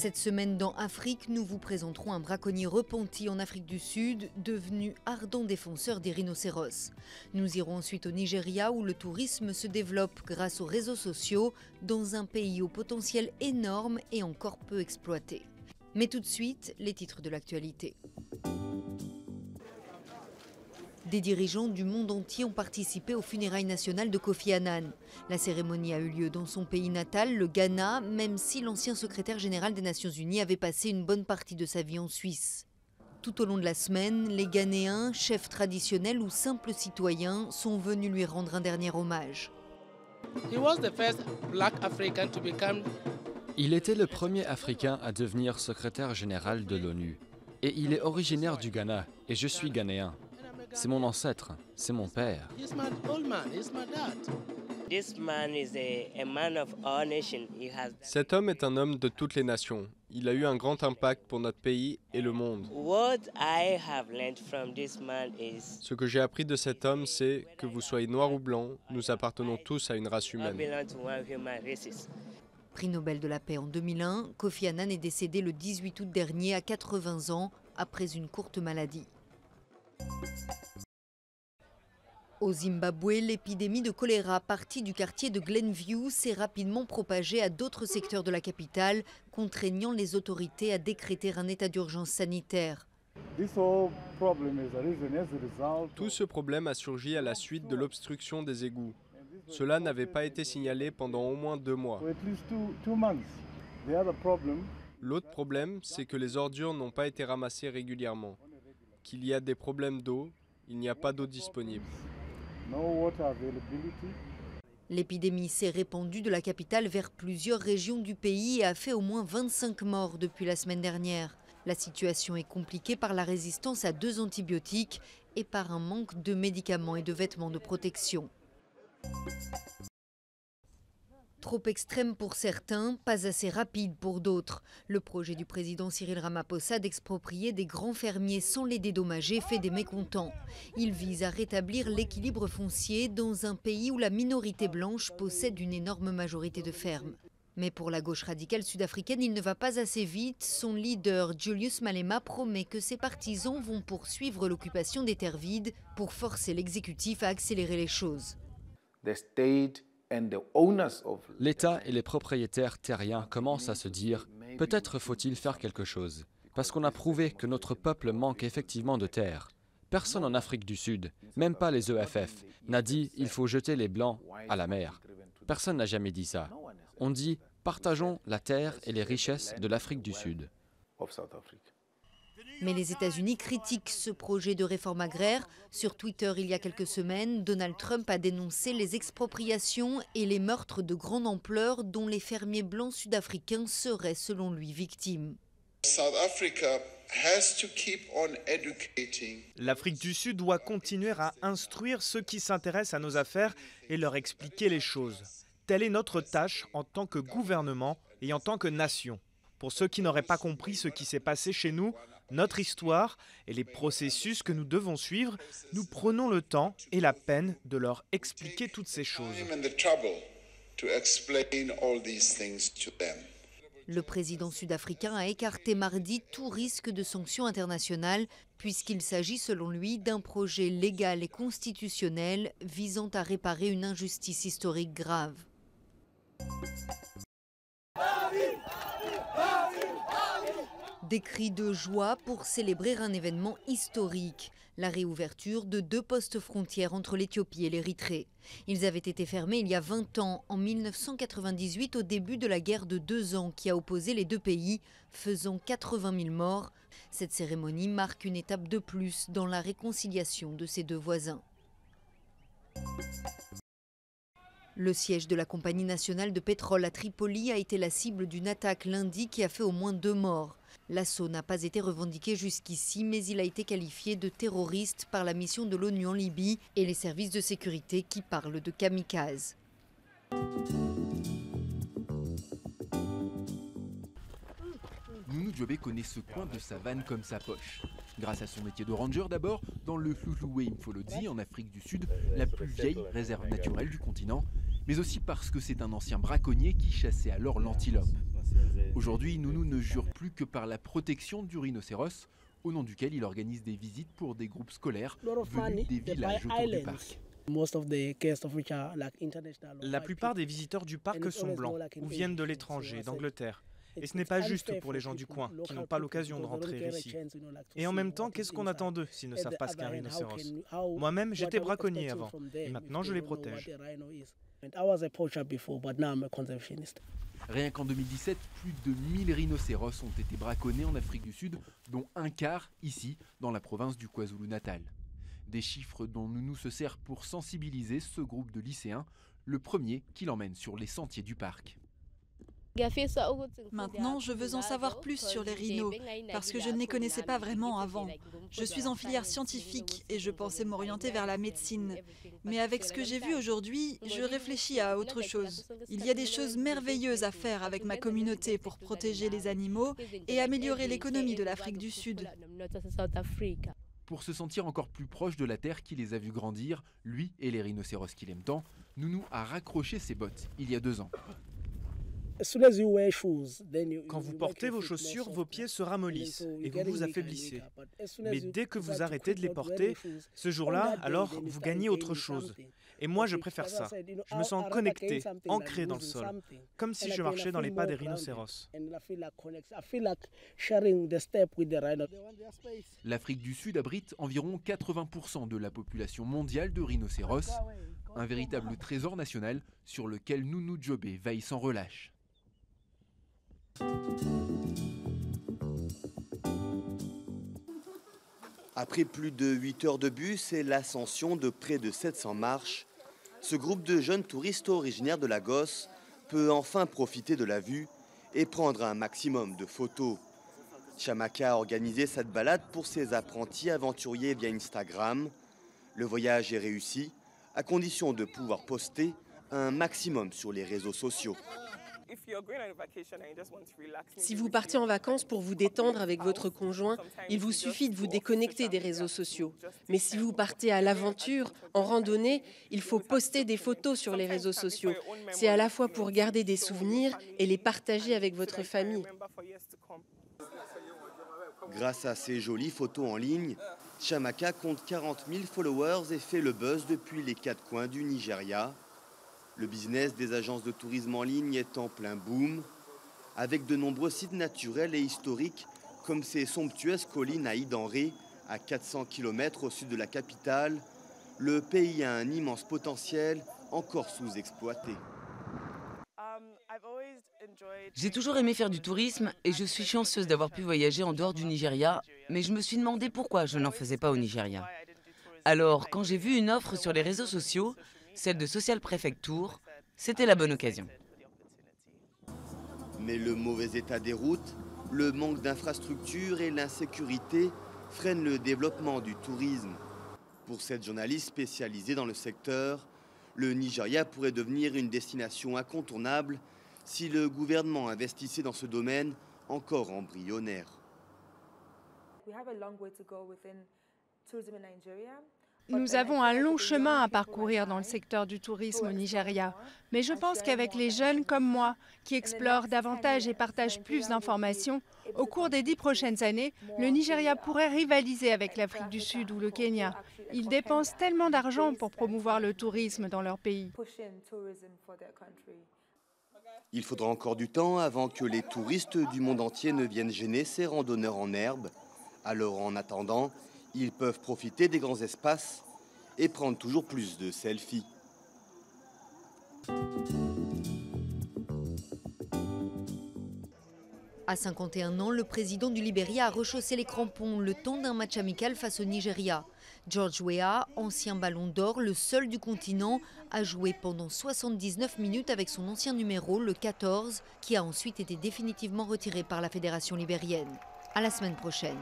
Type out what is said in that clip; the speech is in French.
Cette semaine dans Afrique, nous vous présenterons un braconnier repenti en Afrique du Sud, devenu ardent défenseur des rhinocéros. Nous irons ensuite au Nigeria où le tourisme se développe grâce aux réseaux sociaux, dans un pays au potentiel énorme et encore peu exploité. Mais tout de suite, les titres de l'actualité. Des dirigeants du monde entier ont participé aux funérailles nationales de Kofi Annan. La cérémonie a eu lieu dans son pays natal, le Ghana, même si l'ancien secrétaire général des Nations Unies avait passé une bonne partie de sa vie en Suisse. Tout au long de la semaine, les Ghanéens, chefs traditionnels ou simples citoyens, sont venus lui rendre un dernier hommage. Il était le premier Africain à devenir secrétaire général de l'ONU. Et il est originaire du Ghana, et je suis ghanéen. C'est mon ancêtre, c'est mon père. Cet homme est un homme de toutes les nations. Il a eu un grand impact pour notre pays et le monde. Ce que j'ai appris de cet homme, c'est que vous soyez noir ou blanc, nous appartenons tous à une race humaine. Prix Nobel de la paix en 2001, Kofi Annan est décédé le 18 août dernier à 80 ans après une courte maladie. Au Zimbabwe, l'épidémie de choléra partie du quartier de Glenview s'est rapidement propagée à d'autres secteurs de la capitale, contraignant les autorités à décréter un état d'urgence sanitaire. Tout ce problème a surgi à la suite de l'obstruction des égouts. Cela n'avait pas été signalé pendant au moins 2 mois. L'autre problème, c'est que les ordures n'ont pas été ramassées régulièrement. Qu'il y a des problèmes d'eau, il n'y a pas d'eau disponible. L'épidémie s'est répandue de la capitale vers plusieurs régions du pays et a fait au moins 25 morts depuis la semaine dernière. La situation est compliquée par la résistance à 2 antibiotiques et par un manque de médicaments et de vêtements de protection. Trop extrême pour certains, pas assez rapide pour d'autres. Le projet du président Cyril Ramaphosa d'exproprier des grands fermiers sans les dédommager fait des mécontents. Il vise à rétablir l'équilibre foncier dans un pays où la minorité blanche possède une énorme majorité de fermes. Mais pour la gauche radicale sud-africaine, il ne va pas assez vite. Son leader, Julius Malema, promet que ses partisans vont poursuivre l'occupation des terres vides pour forcer l'exécutif à accélérer les choses. L'État et les propriétaires terriens commencent à se dire « peut-être faut-il faire quelque chose ». Parce qu'on a prouvé que notre peuple manque effectivement de terre. Personne en Afrique du Sud, même pas les EFF, n'a dit « il faut jeter les Blancs à la mer ». Personne n'a jamais dit ça. On dit « partageons la terre et les richesses de l'Afrique du Sud ». Mais les États-Unis critiquent ce projet de réforme agraire. Sur Twitter, il y a quelques semaines, Donald Trump a dénoncé les expropriations et les meurtres de grande ampleur dont les fermiers blancs sud-africains seraient, selon lui, victimes. L'Afrique du Sud doit continuer à instruire ceux qui s'intéressent à nos affaires et leur expliquer les choses. Telle est notre tâche en tant que gouvernement et en tant que nation. Pour ceux qui n'auraient pas compris ce qui s'est passé chez nous, notre histoire et les processus que nous devons suivre, nous prenons le temps et la peine de leur expliquer toutes ces choses. Le président sud-africain a écarté mardi tout risque de sanctions internationales, puisqu'il s'agit selon lui d'un projet légal et constitutionnel visant à réparer une injustice historique grave. Des cris de joie pour célébrer un événement historique, la réouverture de 2 postes frontières entre l'Éthiopie et l'Érythrée. Ils avaient été fermés il y a 20 ans, en 1998, au début de la guerre de 2 ans qui a opposé les 2 pays, faisant 80 000 morts. Cette cérémonie marque une étape de plus dans la réconciliation de ces 2 voisins. Le siège de la compagnie nationale de pétrole à Tripoli a été la cible d'une attaque lundi qui a fait au moins 2 morts. L'assaut n'a pas été revendiqué jusqu'ici, mais il a été qualifié de terroriste par la mission de l'ONU en Libye et les services de sécurité qui parlent de kamikazes. Nounou Djobé connaît ce coin de savane comme sa poche. Grâce à son métier de ranger d'abord, dans le Hluhluwe Mfolodzi en Afrique du Sud, la plus vieille réserve naturelle du continent, mais aussi parce que c'est un ancien braconnier qui chassait alors l'antilope. Aujourd'hui, Nounou ne jure plus que par la protection du rhinocéros, au nom duquel il organise des visites pour des groupes scolaires venus des villages autour du parc. La plupart des visiteurs du parc sont blancs ou viennent de l'étranger, d'Angleterre. Et ce n'est pas juste pour les gens du coin qui n'ont pas l'occasion de rentrer ici. Et en même temps, qu'est-ce qu'on attend d'eux s'ils ne savent pas ce qu'est un rhinocéros? Moi-même, j'étais braconnier avant, et maintenant je les protège. Rien qu'en 2017, plus de 1000 rhinocéros ont été braconnés en Afrique du Sud, dont un quart ici, dans la province du KwaZulu-Natal. Des chiffres dont Nounou se sert pour sensibiliser ce groupe de lycéens, le premier qui l'emmène sur les sentiers du parc. Maintenant, je veux en savoir plus sur les rhinos, parce que je ne les connaissais pas vraiment avant. Je suis en filière scientifique et je pensais m'orienter vers la médecine. Mais avec ce que j'ai vu aujourd'hui, je réfléchis à autre chose. Il y a des choses merveilleuses à faire avec ma communauté pour protéger les animaux et améliorer l'économie de l'Afrique du Sud. Pour se sentir encore plus proche de la terre qui les a vus grandir, lui et les rhinocéros qu'il aime tant, Nounou a raccroché ses bottes il y a 2 ans. Quand vous portez vos chaussures, vos pieds se ramollissent et vous vous affaiblissez. Mais dès que vous arrêtez de les porter, ce jour-là, alors vous gagnez autre chose. Et moi, je préfère ça. Je me sens connecté, ancré dans le sol, comme si je marchais dans les pas des rhinocéros. L'Afrique du Sud abrite environ 80% de la population mondiale de rhinocéros, un véritable trésor national sur lequel Nounou Djobé veille sans relâche. Après plus de 8 heures de bus et l'ascension de près de 700 marches, ce groupe de jeunes touristes originaires de Lagos peut enfin profiter de la vue et prendre un maximum de photos. Chiamaka a organisé cette balade pour ses apprentis aventuriers via Instagram. Le voyage est réussi, à condition de pouvoir poster un maximum sur les réseaux sociaux. Si vous partez en vacances pour vous détendre avec votre conjoint, il vous suffit de vous déconnecter des réseaux sociaux. Mais si vous partez à l'aventure, en randonnée, il faut poster des photos sur les réseaux sociaux. C'est à la fois pour garder des souvenirs et les partager avec votre famille. Grâce à ces jolies photos en ligne, Chiamaka compte 40 000 followers et fait le buzz depuis les 4 coins du Nigeria. Le business des agences de tourisme en ligne est en plein boom, avec de nombreux sites naturels et historiques comme ces somptueuses collines à Idanré, à 400 km au sud de la capitale. Le pays a un immense potentiel encore sous-exploité. J'ai toujours aimé faire du tourisme et je suis chanceuse d'avoir pu voyager en dehors du Nigeria, mais je me suis demandé pourquoi je n'en faisais pas au Nigeria. Alors, quand j'ai vu une offre sur les réseaux sociaux, celle de Social Prefecture, c'était la bonne occasion. Mais le mauvais état des routes, le manque d'infrastructures et l'insécurité freinent le développement du tourisme. Pour cette journaliste spécialisée dans le secteur, le Nigeria pourrait devenir une destination incontournable si le gouvernement investissait dans ce domaine encore embryonnaire. Nous avons un long chemin à parcourir dans le secteur du tourisme au Nigeria. Mais je pense qu'avec les jeunes comme moi, qui explorent davantage et partagent plus d'informations, au cours des 10 prochaines années, le Nigeria pourrait rivaliser avec l'Afrique du Sud ou le Kenya. Ils dépensent tellement d'argent pour promouvoir le tourisme dans leur pays. Il faudra encore du temps avant que les touristes du monde entier ne viennent gêner ces randonneurs en herbe. Alors en attendant, ils peuvent profiter des grands espaces et prendre toujours plus de selfies. À 51 ans, le président du Libéria a rechaussé les crampons le temps d'un match amical face au Nigeria. George Weah, ancien ballon d'or, le seul du continent, a joué pendant 79 minutes avec son ancien numéro, le 14, qui a ensuite été définitivement retiré par la fédération libérienne. À la semaine prochaine.